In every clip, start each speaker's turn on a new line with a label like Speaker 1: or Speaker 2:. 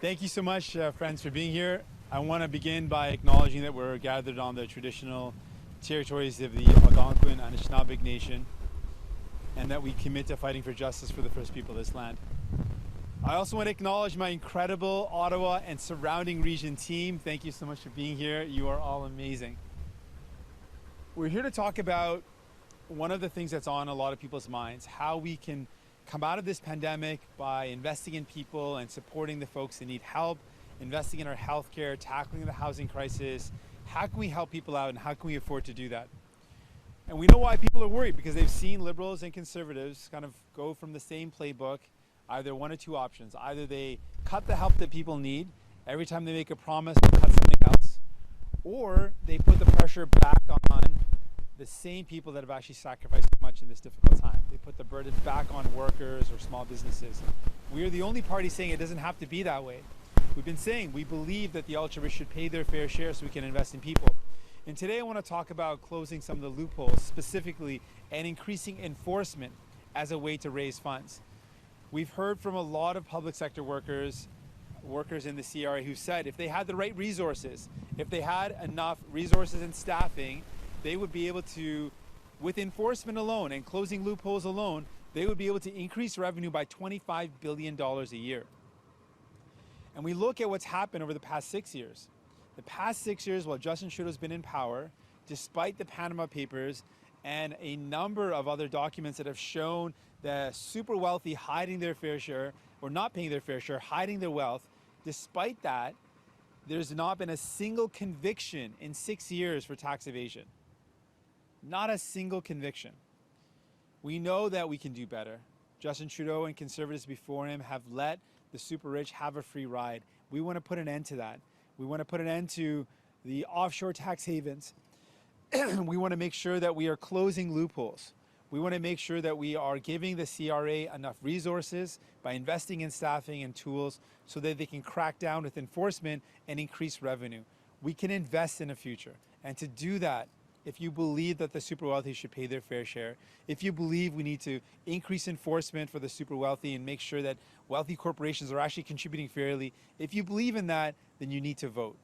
Speaker 1: Thank you so much, friends, for being here. I want to begin by acknowledging that we're gathered on the traditional territories of the Algonquin and Anishinaabe Nation, and that we commit to fighting for justice for the first people of this land. I also want to acknowledge my incredible Ottawa and surrounding region team. Thank you so much for being here. You are all amazing. We're here to talk about one of the things that's on a lot of people's minds, how we can come out of this pandemic by investing in people and supporting the folks that need help, investing in our healthcare, tackling the housing crisis. How can we help people out, and how can we afford to do that? And we know why people are worried, because they've seen Liberals and Conservatives kind of go from the same playbook, either one or two options. Either they cut the help that people need, every time they make a promise, they cut something else, or they put the pressure back on the same people that have actually sacrificed so much in this difficult time. They put the burden back on workers or small businesses. We are the only party saying it doesn't have to be that way. We've been saying we believe that the ultra-rich should pay their fair share so we can invest in people. And today I want to talk about closing some of the loopholes specifically and increasing enforcement as a way to raise funds. We've heard from a lot of public sector workers in the CRA who said if they had the right resources, if they had enough resources and staffing, they would be able to, with enforcement alone and closing loopholes alone, they would be able to increase revenue by $25 billion a year. And we look at what's happened over the past 6 years. The past 6 years, while Justin Trudeau's been in power, despite the Panama Papers and a number of other documents that have shown the super wealthy hiding their fair share, or not paying their fair share, hiding their wealth, despite that, there's not been a single conviction in 6 years for tax evasion. Not a single conviction. We know that we can do better. Justin Trudeau and Conservatives before him have let the super rich have a free ride. We want to put an end to that. We want to put an end to the offshore tax havens. We want to make sure that we are closing loopholes. We want to make sure that we are giving the CRA enough resources by investing in staffing and tools so that they can crack down with enforcement and increase revenue. We can invest in a future. And to do that, if you believe that the super wealthy should pay their fair share, if you believe we need to increase enforcement for the super wealthy and make sure that wealthy corporations are actually contributing fairly, if you believe in that, then you need to vote.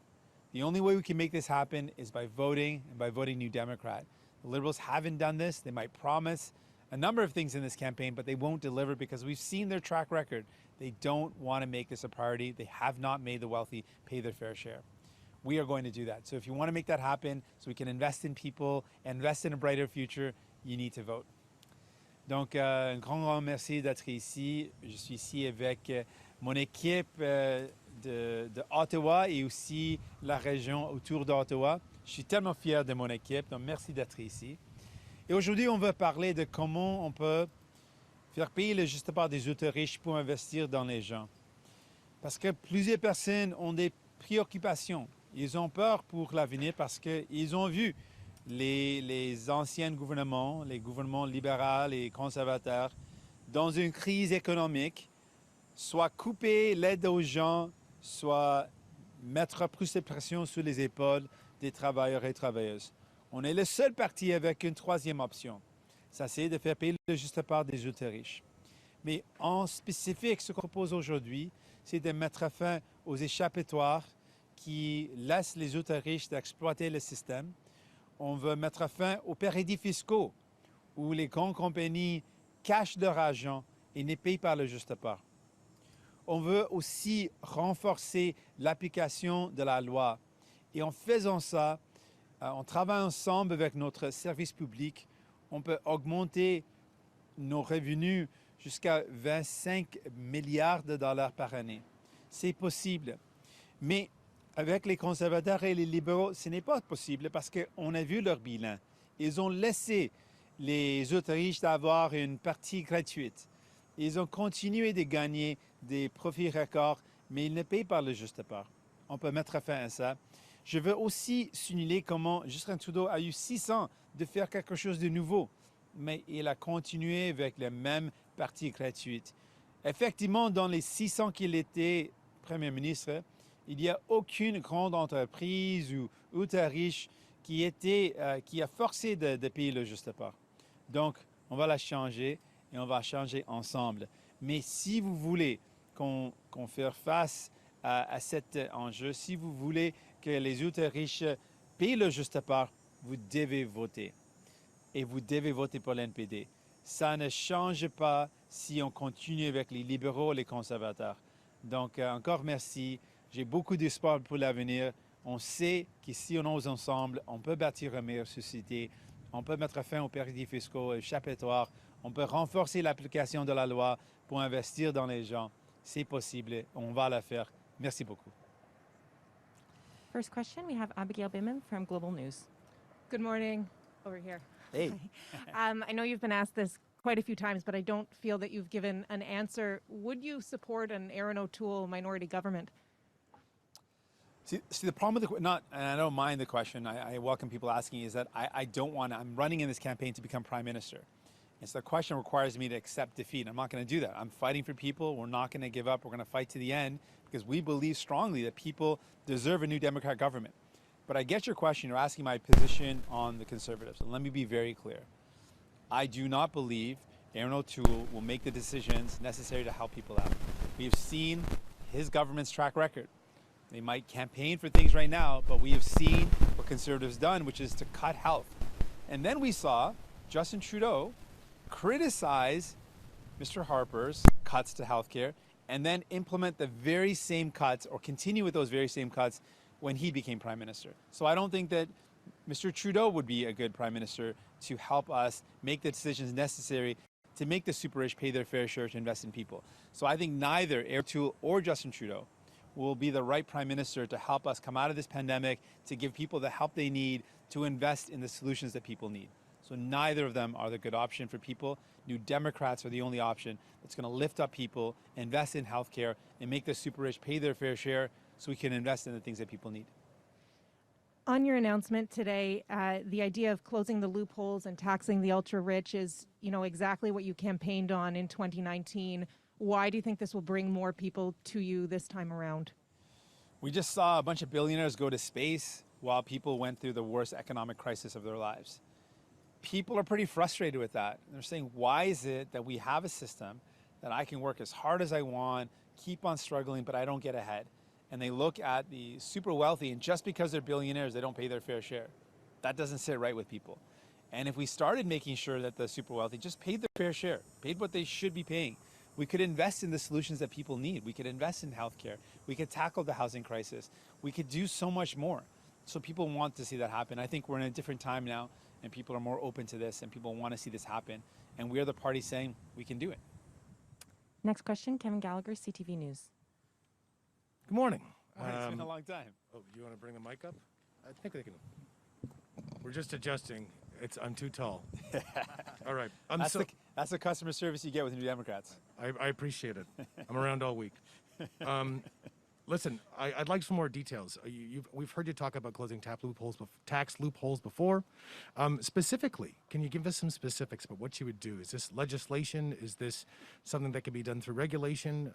Speaker 1: The only way we can make this happen is by voting, and by voting New Democrat. The Liberals haven't done this. They might promise a number of things in this campaign, but they won't deliver because we've seen their track record. They don't want to make this a priority. They have not made the wealthy pay their fair share. We are going to do that. So if you want to make that happen, so we can invest in people, invest in a brighter future, you need to vote. Donc, un grand merci d'être ici. Je suis ici avec mon équipe de Ottawa et aussi la région autour d'Ottawa. Je suis tellement fier de mon équipe, donc merci d'être ici. Et aujourd'hui, on va parler de comment on peut faire payer le juste part des autres riches pour investir dans les gens. Parce que plusieurs personnes ont des préoccupations. Ils ont peur pour l'avenir parce qu'ils ont vu les anciens gouvernements, les gouvernements libéraux et conservateurs, dans une crise économique, soit couper l'aide aux gens, soit mettre plus de pression sur les épaules des travailleurs et travailleuses. On est le seul parti avec une troisième option. Ça, c'est de faire payer le juste part des autres riches. Mais en spécifique, ce qu'on propose aujourd'hui, c'est de mettre fin aux échappatoires qui laissent les autres riches d'exploiter le système. On veut mettre fin aux paradis fiscaux où les grandes compagnies cachent leur argent et ne payent pas le juste part. On veut aussi renforcer l'application de la loi. Et en faisant ça, en travaillant ensemble avec notre service public, on peut augmenter nos revenus jusqu'à 25 milliards de dollars par année. C'est possible. Mais avec les conservateurs et les libéraux, ce n'est pas possible parce qu'on a vu leur bilan. Ils ont laissé les autres riches d'avoir une partie gratuite. Ils ont continué de gagner des profits records, mais ils ne payent pas le juste part. On peut mettre fin à ça. Je veux aussi signaler comment Justin Trudeau a eu 6 ans de faire quelque chose de nouveau, mais il a continué avec la même partie gratuite. Effectivement, dans les 6 ans qu'il était Premier ministre, il n'y a aucune grande entreprise ou ultra riche qui a forcé de payer le juste part. Donc, on va la changer et on va changer ensemble. Mais si vous voulez qu'on fasse face à cet enjeu. Si vous voulez que les ultra-riches payent leur juste part, vous devez voter. Et vous devez voter pour l'NPD. Ça ne change pas si on continue avec les libéraux et les conservateurs. Donc, encore merci. J'ai beaucoup d'espoir pour l'avenir. On sait que si on ose ensemble, on peut bâtir une meilleure société. On peut mettre fin aux paradis fiscaux échappatoires. On peut renforcer l'application de la loi pour investir dans les gens. C'est possible. On va le faire. Merci beaucoup.
Speaker 2: First question, we have Abigail Bimman from Global News.
Speaker 3: Good morning. Over here.
Speaker 1: Hey.
Speaker 3: I know you've been asked this quite a few times, but I don't feel that you've given an answer. Would you support an Aaron O'Toole minority government?
Speaker 1: See, the problem with and I don't mind the question, I welcome people asking, is that I don't want to, I'm running in this campaign to become prime minister. And so the question requires me to accept defeat. I'm not going to do that. I'm fighting for people. We're not going to give up. We're going to fight to the end because we believe strongly that people deserve a new Democrat government. But I get your question. You're asking my position on the Conservatives. And let me be very clear. I do not believe Aaron O'Toole will make the decisions necessary to help people out. We have seen his government's track record. They might campaign for things right now, but we have seen what Conservatives done, which is to cut health. And then we saw Justin Trudeau criticize Mr. Harper's cuts to healthcare and then implement the very same cuts or continue with those very same cuts when he became prime minister. So I don't think that Mr. Trudeau would be a good prime minister to help us make the decisions necessary to make the super rich pay their fair share to invest in people. So I think neither Aaron O'Toole or Justin Trudeau will be the right prime minister to help us come out of this pandemic, to give people the help they need, to invest in the solutions that people need. So neither of them are the good option for people. New Democrats are the only option that's going to lift up people, invest in healthcare, and make the super rich pay their fair share so we can invest in the things that people need.
Speaker 3: On your announcement today, the idea of closing the loopholes and taxing the ultra-rich is, exactly what you campaigned on in 2019. Why do you think this will bring more people to you this time around?
Speaker 1: We just saw a bunch of billionaires go to space while people went through the worst economic crisis of their lives. People are pretty frustrated with that. They're saying, why is it that we have a system that I can work as hard as I want, keep on struggling, but I don't get ahead? And they look at the super wealthy, and just because they're billionaires, they don't pay their fair share. That doesn't sit right with people. And if we started making sure that the super wealthy just paid their fair share, paid what they should be paying, we could invest in the solutions that people need. We could invest in healthcare. We could tackle the housing crisis. We could do so much more. So people want to see that happen. I think we're in a different time now, and people are more open to this, and people want to see this happen. And we are the party saying we can do it.
Speaker 2: Next question, Kevin Gallagher, CTV News.
Speaker 4: Good morning.
Speaker 1: It's been a long time.
Speaker 4: Oh, you want to bring the mic up? I think they can. We're just adjusting. I'm too tall. All right.
Speaker 1: That's the customer service you get with New Democrats.
Speaker 4: I appreciate it. I'm around all week. Listen, I'd like some more details. We've heard you talk about closing tax loopholes before. Specifically, can you give us some specifics about what you would do? Is this legislation? Is this something that can be done through regulation?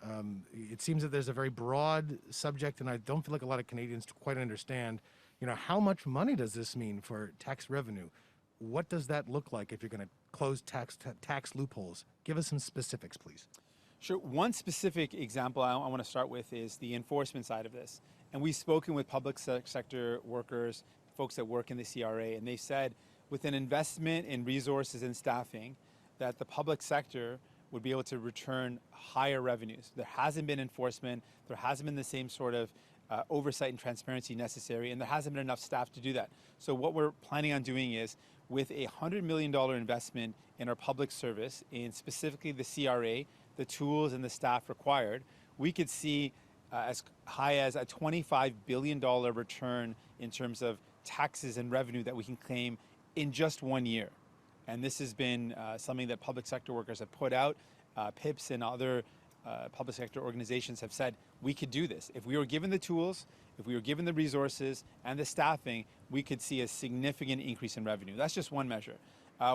Speaker 4: It seems that there's a very broad subject, and I don't feel like a lot of Canadians quite understand, how much money does this mean for tax revenue? What does that look like if you're going to close tax loopholes? Give us some specifics, please.
Speaker 1: Sure. One specific example I want to start with is the enforcement side of this. And we've spoken with public sector workers, folks that work in the CRA, and they said with an investment in resources and staffing that the public sector would be able to return higher revenues. There hasn't been enforcement. There hasn't been the same sort of oversight and transparency necessary, and there hasn't been enough staff to do that. So what we're planning on doing is with a $100 million investment in our public service, in specifically the CRA, the tools and the staff required, we could see as high as a $25 billion return in terms of taxes and revenue that we can claim in just 1 year. And this has been something that public sector workers have put out. PIPs and other public sector organizations have said we could do this. If we were given the tools, if we were given the resources and the staffing, we could see a significant increase in revenue. That's just one measure.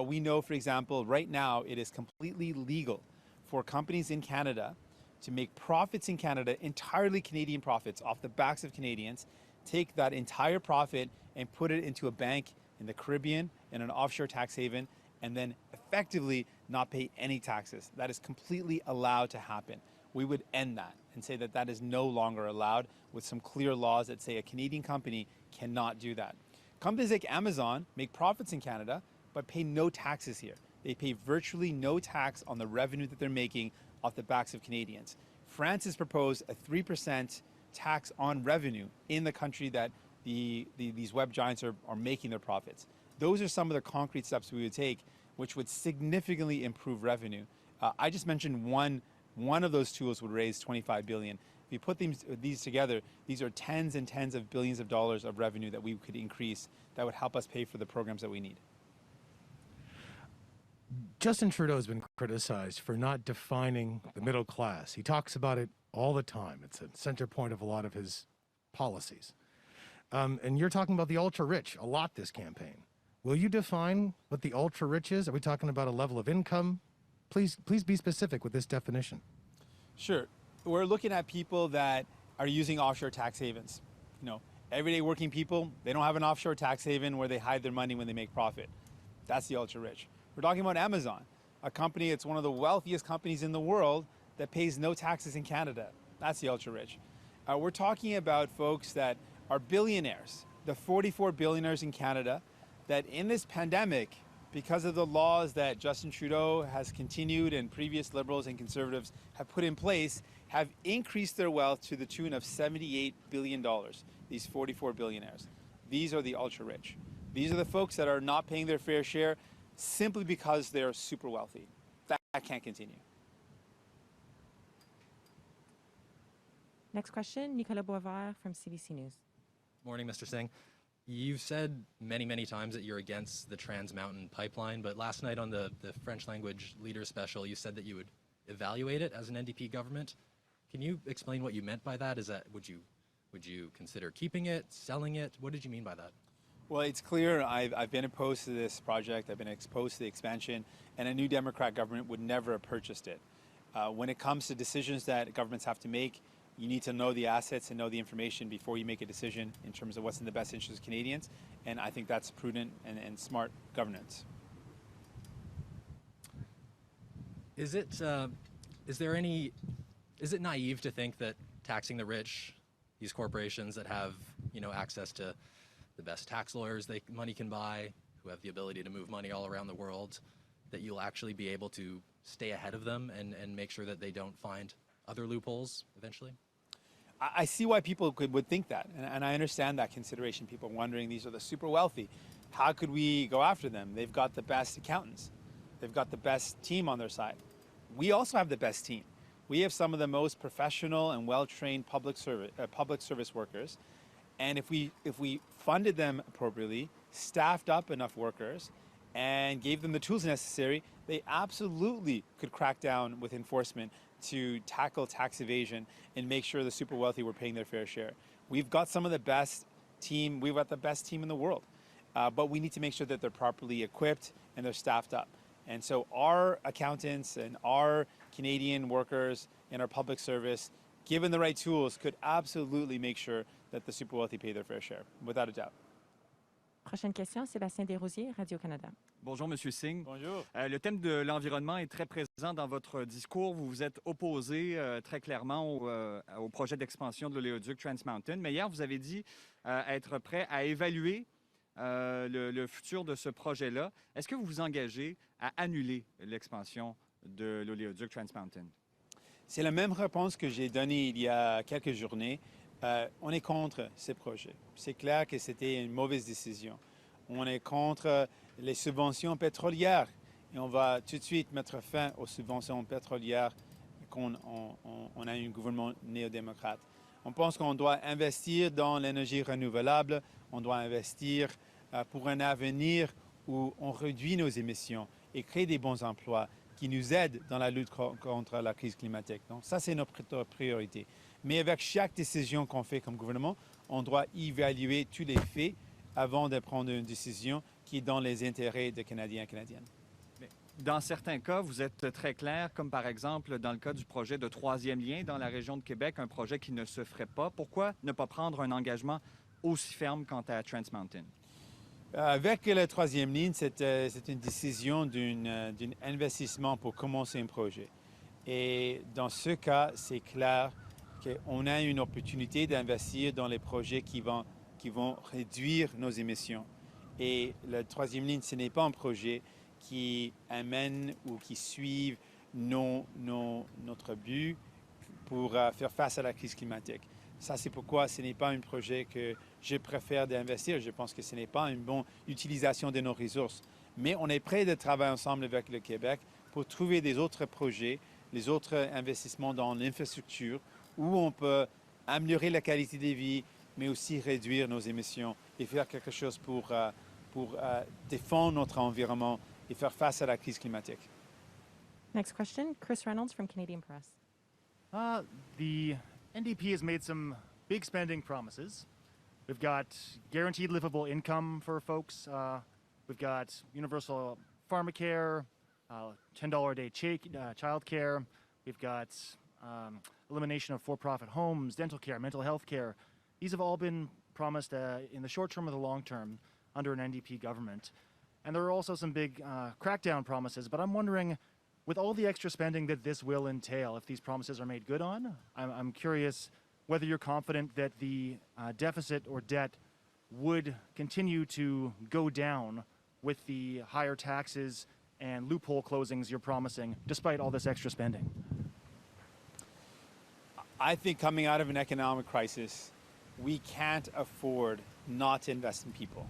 Speaker 1: We know, for example, right now it is completely legal for companies in Canada to make profits in Canada, entirely Canadian profits off the backs of Canadians, take that entire profit and put it into a bank in the Caribbean, in an offshore tax haven, and then effectively not pay any taxes. That is completely allowed to happen. we would end that and say that that is no longer allowed with some clear laws that say a Canadian company cannot do that. Companies like Amazon make profits in Canada, but pay no taxes here. They pay virtually no tax on the revenue that they're making off the backs of Canadians. France has proposed a 3% tax on revenue in the country that these web giants are making their profits. Those are some of the concrete steps we would take, which would significantly improve revenue. I just mentioned one of those tools would raise $25 billion. If you put these together, these are tens and tens of billions of dollars of revenue that we could increase that would help us pay for the programs that we need.
Speaker 4: Justin Trudeau has been criticized for not defining the middle class. He talks about it all the time. It's a center point of a lot of his policies. And you're talking about the ultra-rich a lot this campaign. Will you define what the ultra-rich is? Are we talking about a level of income? Please be specific with this definition.
Speaker 1: Sure. We're looking at people that are using offshore tax havens. You know, everyday working people, they don't have an offshore tax haven where they hide their money when they make profit. That's the ultra-rich. We're talking about Amazon, a company that's one of the wealthiest companies in the world that pays no taxes in Canada. That's the ultra-rich. We're talking about folks that are billionaires, the 44 billionaires in Canada that in this pandemic, because of the laws that Justin Trudeau has continued and previous Liberals and Conservatives have put in place, have increased their wealth to the tune of $78 billion, these 44 billionaires. These are the ultra-rich. These are the folks that are not paying their fair share simply because they're super wealthy. That can't continue.
Speaker 2: Next question, Nicolas Boisvert from CBC News.
Speaker 5: Morning, Mr. Singh. You've said many, many times that you're against the Trans Mountain pipeline, but last night on the French language leader special, you said that you would evaluate it as an NDP government. Can you explain what you meant by that? Would you consider keeping it, selling it? What did you mean by that?
Speaker 1: Well, it's clear I've been opposed to this project. I've been opposed to the expansion, and a new Democrat government would never have purchased it. When it comes to decisions that governments have to make, you need to know the assets and know the information before you make a decision in terms of what's in the best interest of Canadians, and I think that's prudent and smart governance.
Speaker 5: Is it naive to think that taxing the rich, these corporations that have access to the best tax lawyers money can buy, who have the ability to move money all around the world, that you'll actually be able to stay ahead of them and make sure that they don't find other loopholes eventually?
Speaker 1: I see why people would think that, and I understand that consideration. People wondering, these are the super wealthy. How could we go after them? They've got the best accountants. They've got the best team on their side. We also have the best team. We have some of the most professional and well-trained public service workers. And if we funded them appropriately, staffed up enough workers, and gave them the tools necessary, they absolutely could crack down with enforcement to tackle tax evasion and make sure the super wealthy were paying their fair share. We've got some of the best team. We've got the best team in the world, but we need to make sure that they're properly equipped and they're staffed up. And so our accountants and our Canadian workers in our public service, given the right tools, could absolutely make sure that the super wealthy pay their fair share, without a doubt.
Speaker 2: Prochaine question, Sébastien Desrosiers, Radio-Canada.
Speaker 6: Bonjour, Monsieur Singh.
Speaker 1: Bonjour.
Speaker 6: Le thème de l'environnement est très présent dans votre discours. Vous vous êtes opposé très clairement au projet d'expansion de l'oléoduc Trans Mountain. Mais hier, vous avez dit être prêt à évaluer le futur de ce projet-là. Est-ce que vous vous engagez à annuler l'expansion de l'oléoduc Trans Mountain?
Speaker 1: C'est la même réponse que j'ai donnée il y a quelques journées. On est contre ces projets. C'est clair que c'était une mauvaise décision. On est contre les subventions pétrolières et on va tout de suite mettre fin aux subventions pétrolières qu'on on a un gouvernement néo-démocrate. On pense qu'on doit investir dans l'énergie renouvelable, on doit investir pour un avenir où on réduit nos émissions et crée des bons emplois qui nous aident dans la lutte contre la crise climatique. Donc ça, c'est notre priorité. Mais avec chaque décision qu'on fait comme gouvernement, on doit évaluer tous les faits avant de prendre une décision qui est dans les intérêts des Canadiens et Canadiennes.
Speaker 6: Mais dans certains cas, vous êtes très clair, comme par exemple dans le cas du projet de troisième lien dans la région de Québec, un projet qui ne se ferait pas. Pourquoi ne pas prendre un engagement aussi ferme quant à Trans Mountain?
Speaker 1: Avec la troisième ligne, c'est une décision d'un investissement pour commencer un projet. Et dans ce cas, c'est clair qu'on a une opportunité d'investir dans les projets qui vont réduire nos émissions. Et la troisième ligne, ce n'est pas un projet qui amène ou qui suit notre but pour faire face à la crise climatique. Ça, c'est pourquoi ce n'est pas un projet que je préfère d'investir. Je pense que ce n'est pas une bonne utilisation de nos ressources. Mais on est prêt de travailler ensemble avec le Québec pour trouver des autres projets, les autres investissements dans l'infrastructure où on peut améliorer la qualité de vie, mais aussi réduire nos émissions et faire quelque chose pour défendre notre environnement et faire face à la crise climatique.
Speaker 2: Next question, Chris Reynolds from Canadian Press.
Speaker 7: The NDP has made some big spending promises. We've got guaranteed livable income for folks. We've got universal pharmacare, $10 a day child care. We've got elimination of for-profit homes, dental care, mental health care. These have all been promised in the short term or the long term under an NDP government. And there are also some big crackdown promises, but I'm wondering, with all the extra spending that this will entail, if these promises are made good on, I'm curious whether you're confident that the deficit or debt would continue to go down with the higher taxes and loophole closings you're promising, despite all this extra spending.
Speaker 1: I think coming out of an economic crisis, we can't afford not to invest in people.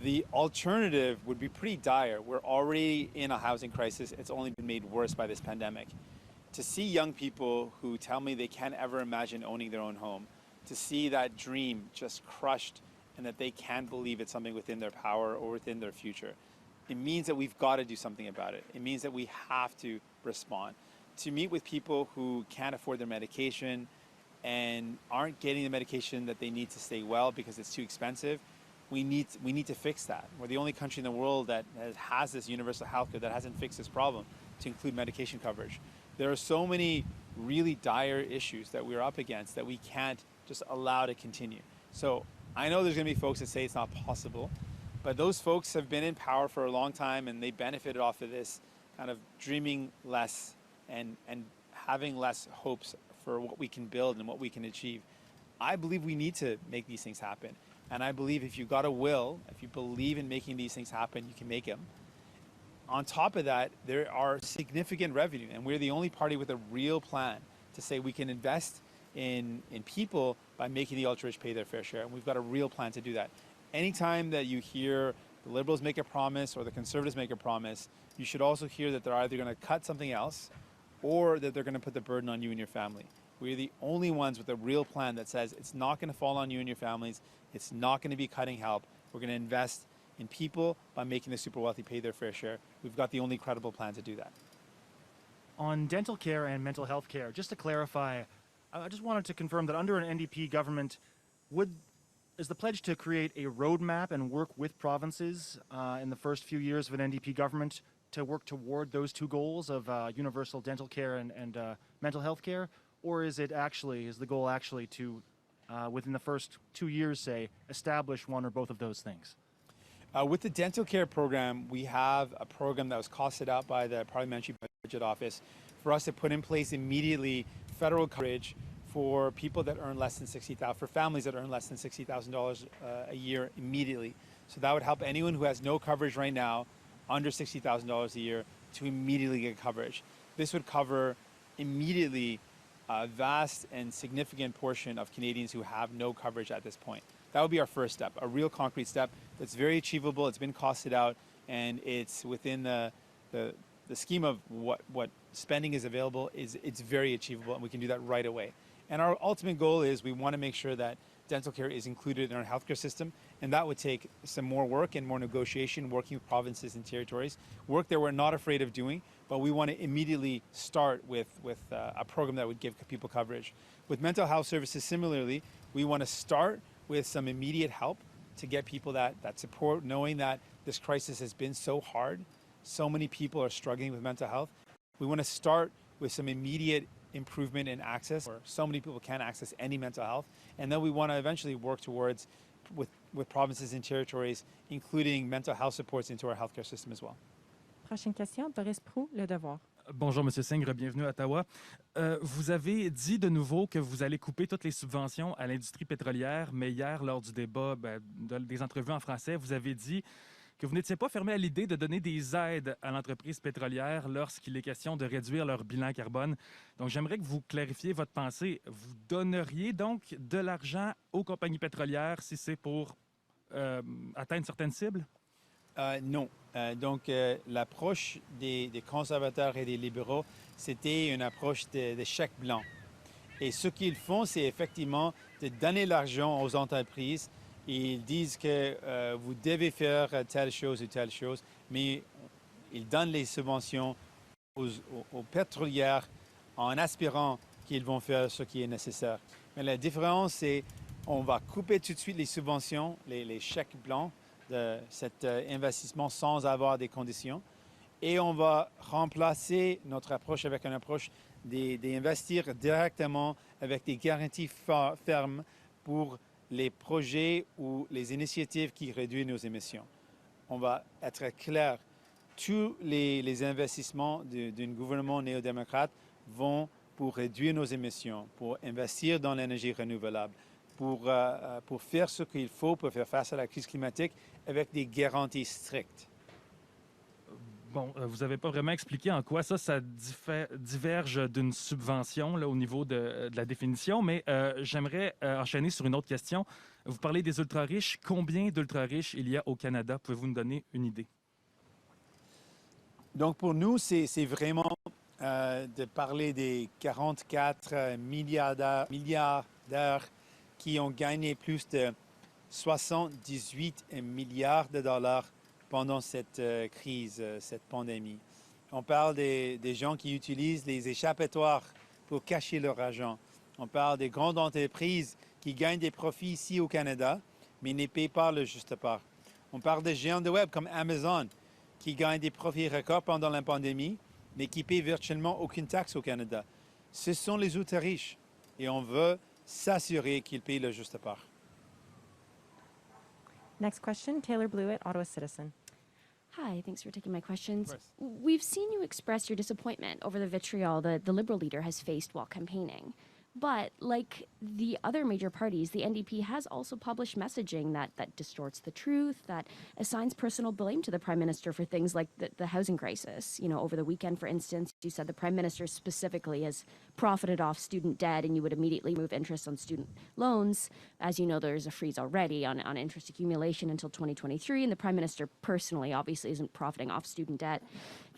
Speaker 1: The alternative would be pretty dire. We're already in a housing crisis. It's only been made worse by this pandemic. To see young people who tell me they can't ever imagine owning their own home, to see that dream just crushed and that they can't believe it's something within their power or within their future, it means that we've got to do something about it. It means that we have to respond. To meet with people who can't afford their medication and aren't getting the medication that they need to stay well because it's too expensive, we need to fix that. We're the only country in the world that has this universal health care that hasn't fixed this problem to include medication coverage. There are so many really dire issues that we're up against that we can't just allow to continue. So I know there's going to be folks that say it's not possible, but those folks have been in power for a long time and they benefited off of this kind of dreaming less and having less hopes for what we can build and what we can achieve. I believe we need to make these things happen. And I believe if you've got a will, if you believe in making these things happen, you can make them. On top of that, there are significant revenue, and we're the only party with a real plan to say we can invest in people by making the ultra-rich pay their fair share, and we've got a real plan to do that. Anytime that you hear the Liberals make a promise or the Conservatives make a promise, you should also hear that they're either going to cut something else or that they're going to put the burden on you and your family. We're the only ones with a real plan that says it's not going to fall on you and your families. It's not going to be cutting help. We're going to invest in people by making the super wealthy pay their fair share. We've got the only credible plan to do that.
Speaker 7: On dental care and mental health care, just to clarify, I just wanted to confirm that under an NDP government, is the pledge to create a roadmap and work with provinces in the first few years of an NDP government to work toward those two goals of universal dental care and mental health care? Or is the goal actually to, within the first 2 years, say, establish one or both of those things?
Speaker 1: With the dental care program, we have a program that was costed out by the Parliamentary Budget Office for us to put in place immediately federal coverage for people that earn less than $60,000, for families that earn less than $60,000 a year immediately. So that would help anyone who has no coverage right now, under $60,000 a year, to immediately get coverage. This would cover immediately a vast and significant portion of Canadians who have no coverage at this point. That would be our first step, a real concrete step that's very achievable. It's been costed out, and it's within the scheme of what spending is available. It's very achievable, and we can do that right away. And our ultimate goal is we want to make sure that dental care is included in our healthcare system, and that would take some more work and more negotiation, working with provinces and territories, work that we're not afraid of doing, but we want to immediately start with a program that would give people coverage. With mental health services, similarly, we want to start with some immediate help to get people that support, knowing that this crisis has been so hard. So many people are struggling with mental health. We want to start with some immediate improvement in access, or so many people can't access any mental health. And then we want to eventually work towards, with provinces and territories, including mental health supports into our healthcare system as well.
Speaker 2: Prochaine question, Boris Proulx, Le Devoir.
Speaker 8: Bonjour, Monsieur Singh, bienvenue à Ottawa. Vous avez dit de nouveau que vous allez couper toutes les subventions à l'industrie pétrolière, mais hier, lors du débat des entrevues en français, vous avez dit que vous n'étiez pas fermé à l'idée de donner des aides à l'entreprise pétrolière lorsqu'il est question de réduire leur bilan carbone. Donc, j'aimerais que vous clarifiez votre pensée. Vous donneriez donc de l'argent aux compagnies pétrolières si c'est pour atteindre certaines cibles?
Speaker 1: Non. Donc, l'approche des conservateurs et des libéraux, c'était une approche de chèque blanc. Et ce qu'ils font, c'est effectivement de donner l'argent aux entreprises. Ils disent que vous devez faire telle chose ou telle chose, mais ils donnent les subventions aux pétrolières en espérant qu'ils vont faire ce qui est nécessaire. Mais la différence, c'est qu'on va couper tout de suite les subventions, les chèques blancs de cet investissement sans avoir des conditions. Et on va remplacer notre approche avec une approche d'investir directement avec des garanties fermes pour les projets ou les initiatives qui réduisent nos émissions. On va être clair, tous les investissements d'un gouvernement néo-démocrate vont pour réduire nos émissions, pour investir dans l'énergie renouvelable, pour faire ce qu'il faut pour faire face à la crise climatique avec des garanties strictes.
Speaker 8: Bon, vous n'avez pas vraiment expliqué en quoi ça diverge d'une subvention là, au niveau de la définition, mais j'aimerais enchaîner sur une autre question. Vous parlez des ultra-riches. Combien d'ultra-riches il y a au Canada? Pouvez-vous nous donner une idée?
Speaker 1: Donc pour nous, c'est vraiment de parler des 44 milliardaires qui ont gagné plus de 78 milliards de dollars pendant cette crise, cette pandémie. On parle des gens qui utilisent les échappatoires pour cacher leur argent. On parle des grandes entreprises qui gagnent des profits ici au Canada, mais ne paient pas le juste part. On parle des géants de web comme Amazon qui gagnent des profits records pendant la pandémie, mais qui paient virtuellement aucune taxe au Canada. Ce sont les ultra-riches et on veut s'assurer qu'ils payent le juste part.
Speaker 2: Next question, Taylor Blewett, Ottawa Citizen.
Speaker 9: Hi, thanks for taking my questions. We've seen you express your disappointment over the vitriol that the Liberal leader has faced while campaigning. But like the other major parties, the NDP has also published messaging that distorts the truth, that assigns personal blame to the Prime Minister for things like the housing crisis. You know, over the weekend, for instance, you said the Prime Minister specifically has profited off student debt and you would immediately move interest on student loans. As you know, there's a freeze already on interest accumulation until 2023, and the Prime Minister personally obviously isn't profiting off student debt.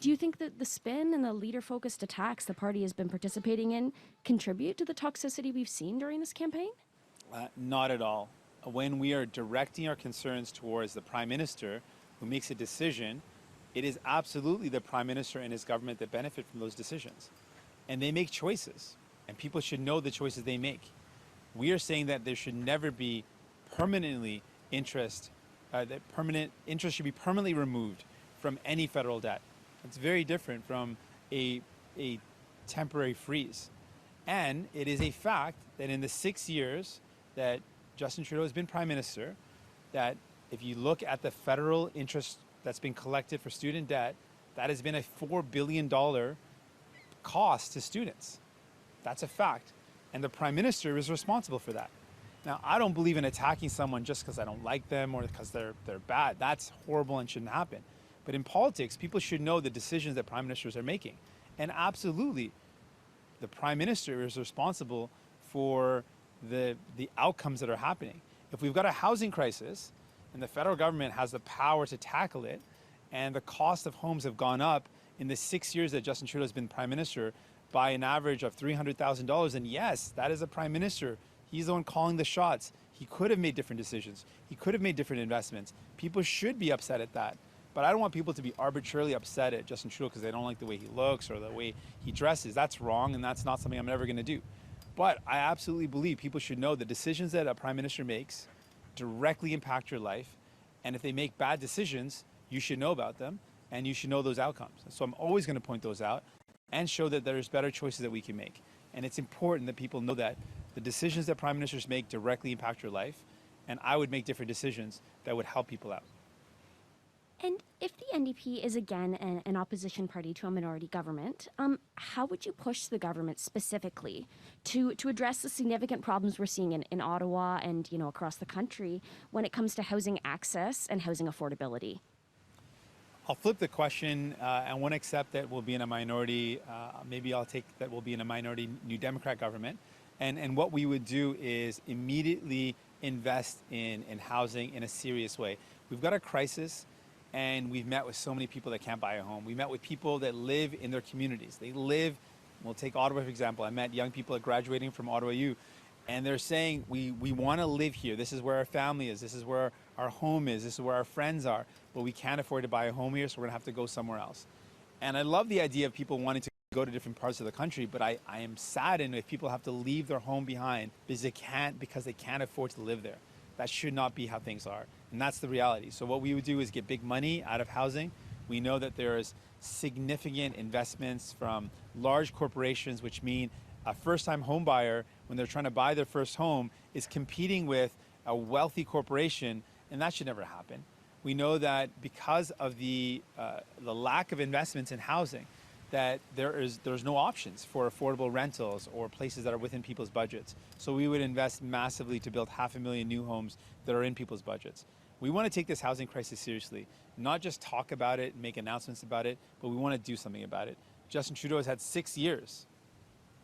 Speaker 9: Do you think that the spin and the leader-focused attacks the party has been participating in contribute to the toxicity we've seen during this campaign?
Speaker 1: Not at all. When we are directing our concerns towards the Prime Minister who makes a decision, it is absolutely the Prime Minister and his government that benefit from those decisions. And they make choices, and people should know the choices they make. We are saying that there should never be permanently interest, that permanent interest should be permanently removed from any federal debt. It's very different from a temporary freeze. And it is a fact that in the 6 years that Justin Trudeau has been Prime Minister, that if you look at the federal interest that's been collected for student debt, that has been a $4 billion cost to students. That's a fact. And the Prime Minister is responsible for that. Now, I don't believe in attacking someone just because I don't like them or because they're bad. That's horrible and shouldn't happen. But in politics, people should know the decisions that prime ministers are making. And absolutely, the prime minister is responsible for the outcomes that are happening. If we've got a housing crisis and the federal government has the power to tackle it, and the cost of homes have gone up in the 6 years that Justin Trudeau has been prime minister by an average of $300,000, and yes, that is a prime minister. He's the one calling the shots. He could have made different decisions. He could have made different investments. People should be upset at that. But I don't want people to be arbitrarily upset at Justin Trudeau because they don't like the way he looks or the way he dresses. That's wrong, and that's not something I'm ever going to do. But I absolutely believe people should know the decisions that a prime minister makes directly impact your life. And if they make bad decisions, you should know about them, and you should know those outcomes. So I'm always going to point those out and show that there's better choices that we can make. And it's important that people know that the decisions that prime ministers make directly impact your life, and I would make different decisions that would help people out.
Speaker 9: And if the NDP is again an opposition party to a minority government, how would you push the government specifically to address the significant problems we're seeing in Ottawa and across the country when it comes to housing access and housing affordability?
Speaker 1: I'll flip the question. I won't accept that we'll be in a minority. Maybe I'll take that we'll be in a minority New Democrat government. And what we would do is immediately invest in housing in a serious way. We've got a crisis, and we've met with so many people that can't buy a home. We met with people that live in their communities. They live, we'll take Ottawa for example. I met young people graduating from Ottawa U, and they're saying, we want to live here. This is where our family is. This is where our home is. This is where our friends are. But we can't afford to buy a home here, so we're going to have to go somewhere else. And I love the idea of people wanting to go to different parts of the country, but I am saddened if people have to leave their home behind because they can't afford to live there. That should not be how things are. And that's the reality. So what we would do is get big money out of housing. We know that there's significant investments from large corporations, which mean a first-time home buyer, when they're trying to buy their first home, is competing with a wealthy corporation, and that should never happen. We know that because of the lack of investments in housing, that there's no options for affordable rentals or places that are within people's budgets. So we would invest massively to build 500,000 new homes that are in people's budgets. We want to take this housing crisis seriously, not just talk about it, make announcements about it, but we want to do something about it. Justin Trudeau has had 6 years,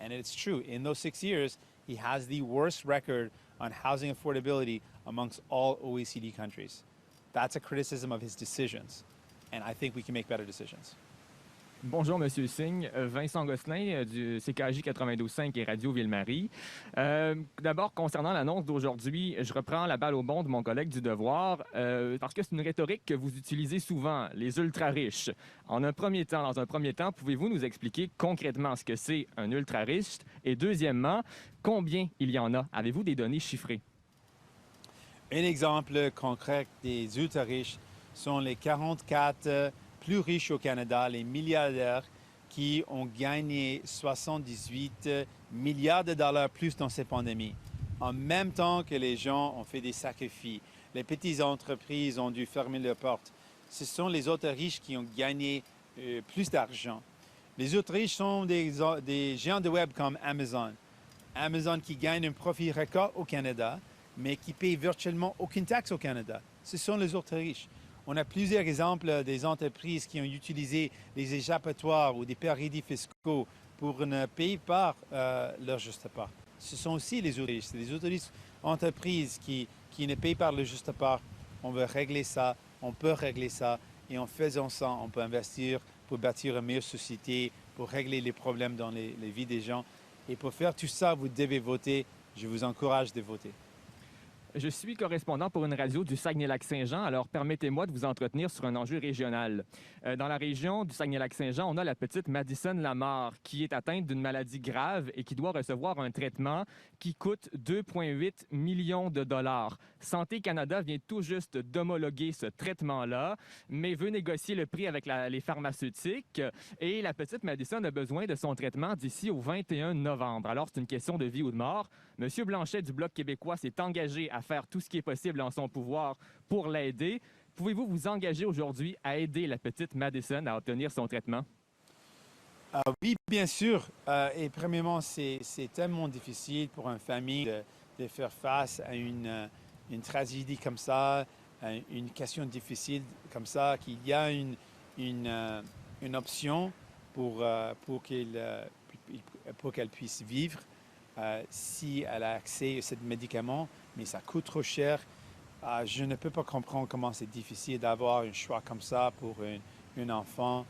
Speaker 1: and it's true, in those 6 years, he has the worst record on housing affordability amongst all OECD countries. That's a criticism of his decisions, and I think we can make better decisions.
Speaker 10: Bonjour, Monsieur Singh. Vincent Gosselin du CKJ 92.5 et Radio Ville-Marie. D'abord, concernant l'annonce d'aujourd'hui, je reprends la balle au bond de mon collègue du Devoir parce que c'est une rhétorique que vous utilisez souvent, les ultra-riches. Dans un premier temps, pouvez-vous nous expliquer concrètement ce que c'est un ultra-riche? Et deuxièmement, combien il y en a? Avez-vous des données chiffrées?
Speaker 1: Un exemple concret des ultra-riches sont les 44 plus riches au Canada, les milliardaires qui ont gagné 78 milliards de dollars plus dans cette pandémie. En même temps que les gens ont fait des sacrifices, les petites entreprises ont dû fermer leurs portes. Ce sont les autres riches qui ont gagné plus d'argent. Les autres riches sont des géants de web comme Amazon. Amazon qui gagne un profit record au Canada, mais qui paye virtuellement aucune taxe au Canada. Ce sont les autres riches. On a plusieurs exemples des entreprises qui ont utilisé les échappatoires ou des paradis fiscaux pour ne payer pas leur juste part. Ce sont aussi les autres riches. C'est les autres entreprises qui ne payent pas leur juste part. On veut régler ça, on peut régler ça, et en faisant ça, on peut investir pour bâtir une meilleure société, pour régler les problèmes dans les vies des gens. Et pour faire tout ça, vous devez voter. Je vous encourage de voter.
Speaker 10: Je suis correspondant pour une radio du Saguenay-Lac-Saint-Jean, alors permettez-moi de vous entretenir sur un enjeu régional. Dans la région du Saguenay-Lac-Saint-Jean, on a la petite Madison Lamarre qui est atteinte d'une maladie grave et qui doit recevoir un traitement qui coûte 2,8 millions de dollars. Santé Canada vient tout juste d'homologuer ce traitement-là, mais veut négocier le prix avec les pharmaceutiques et la petite Madison a besoin de son traitement d'ici au 21 novembre. Alors, c'est une question de vie ou de mort. Monsieur Blanchet du Bloc québécois s'est engagé à faire tout ce qui est possible en son pouvoir pour l'aider. Pouvez-vous vous engager aujourd'hui à aider la petite Madison à obtenir son traitement?
Speaker 1: Oui, bien sûr. Et premièrement, c'est tellement difficile pour une famille de faire face à une tragédie comme ça, une question difficile comme ça, qu'il y a une option pour qu'elle puisse vivre si elle a accès à ce médicament, mais ça coûte trop cher. Je ne peux pas comprendre comment c'est difficile d'avoir un choix comme ça pour un enfant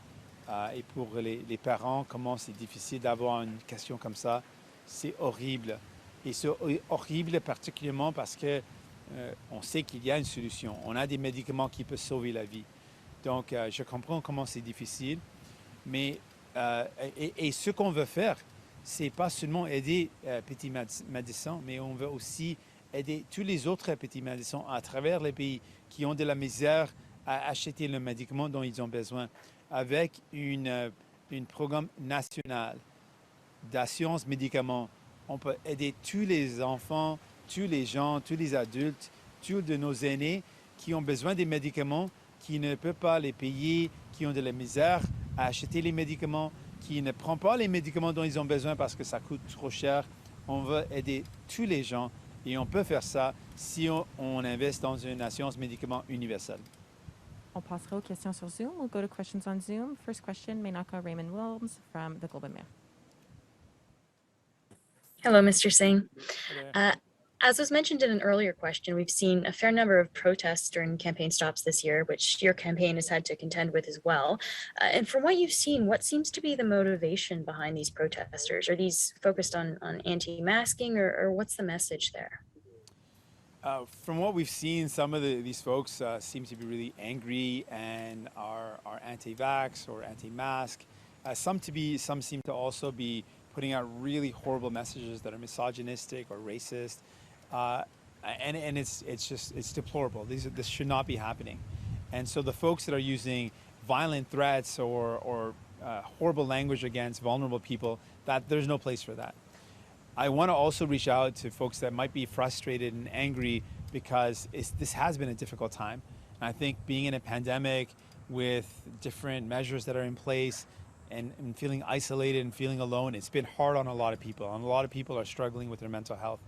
Speaker 1: et pour les parents, comment c'est difficile d'avoir une question comme ça. C'est horrible. Et c'est horrible particulièrement parce que on sait qu'il y a une solution. On a des médicaments qui peuvent sauver la vie. Donc, je comprends comment c'est difficile. Mais, et ce qu'on veut faire, c'est pas seulement aider Petit Madison, mais on veut aussi aider tous les autres petits Madison à travers les pays qui ont de la misère à acheter le médicament dont ils ont besoin, avec un programme national d'assurance médicaments. On peut aider tous les enfants, tous les gens, tous les adultes, tous de nos aînés qui ont besoin des médicaments qui ne peut pas les payer, qui ont de la misère à acheter les médicaments, qui ne prennent pas les médicaments dont ils ont besoin parce que ça coûte trop cher. On veut aider tous les gens et on peut faire ça si on investit dans une assurance médicaments universelle.
Speaker 2: On passera aux questions sur Zoom. We'll go to questions on Zoom. First question, Menaka Raymond Wilms from the Globe and Mail.
Speaker 11: Hello, Mr. Singh.
Speaker 1: Hello.
Speaker 11: As was mentioned in an earlier question, we've seen a fair number of protests during campaign stops this year, which your campaign has had to contend with as well. And from what you've seen, what seems to be the motivation behind these protesters? Are these focused on anti-masking, or what's the message there?
Speaker 1: From what we've seen, some of these folks seem to be really angry and are anti-vax or anti-mask. Some seem to also be putting out really horrible messages that are misogynistic or racist, and it's deplorable. This should not be happening, and so the folks that are using violent threats or horrible language against vulnerable people, that there's no place for that. I want to also reach out to folks that might be frustrated and angry because this has been a difficult time, and I think being in a pandemic with different measures that are in place and feeling isolated and feeling alone, it's been hard on a lot of people, and a lot of people are struggling with their mental health,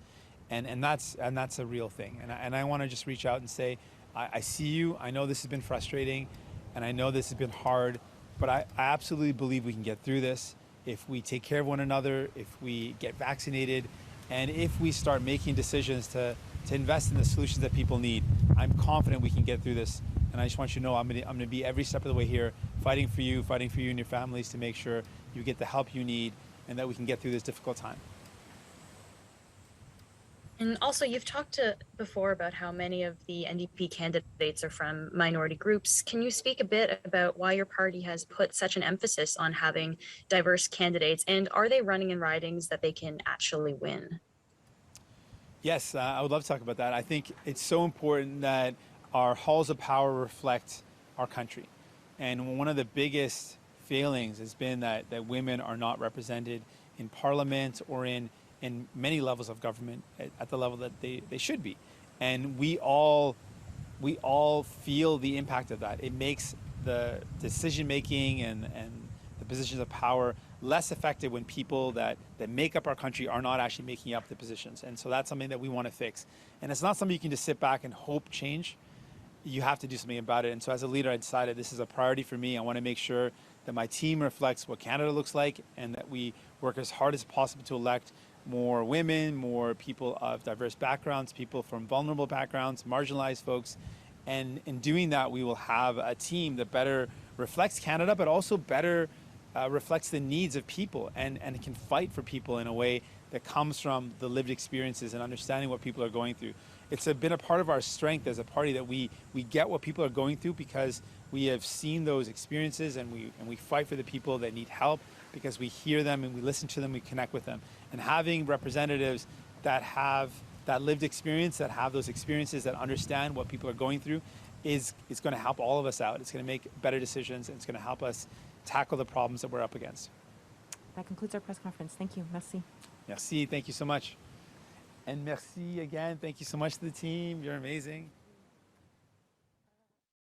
Speaker 1: and that's a real thing. And I want to just reach out and say, I see you. I know this has been frustrating, and I know this has been hard, but I absolutely believe we can get through this if we take care of one another, if we get vaccinated, and if we start making decisions to invest in the solutions that people need. I'm confident we can get through this. And I just want you to know I'm going to be every step of the way here, fighting for you and your families to make sure you get the help you need and that we can get through this difficult time.
Speaker 11: And also, you've talked before about how many of the NDP candidates are from minority groups. Can you speak a bit about why your party has put such an emphasis on having diverse candidates, and are they running in ridings that they can actually win?
Speaker 1: Yes, I would love to talk about that. I think it's so important that our halls of power reflect our country. And one of the biggest failings has been that women are not represented in parliament or in many levels of government at the level that they should be. And we all feel the impact of that. It makes the decision making and the positions of power less effective when people that make up our country are not actually making up the positions. And so that's something that we want to fix. And it's not something you can just sit back and hope change. You have to do something about it. And so as a leader, I decided this is a priority for me. I want to make sure that my team reflects what Canada looks like and that we work as hard as possible to elect more women, more people of diverse backgrounds, people from vulnerable backgrounds, marginalized folks. And in doing that, we will have a team that better reflects Canada, but also better reflects the needs of people and can fight for people in a way that comes from the lived experiences and understanding what people are going through. It's been a part of our strength as a party that we get what people are going through because we have seen those experiences and we fight for the people that need help because we hear them and we listen to them, we connect with them. And having representatives that have that lived experience, that have those experiences, that understand what people are going through is going to help all of us out. It's going to make better decisions and it's going to help us tackle the problems that we're up against.
Speaker 2: That concludes our press conference. Thank you. Merci.
Speaker 1: Merci. Thank you so much. And merci again. Thank you so much to the team. You're amazing.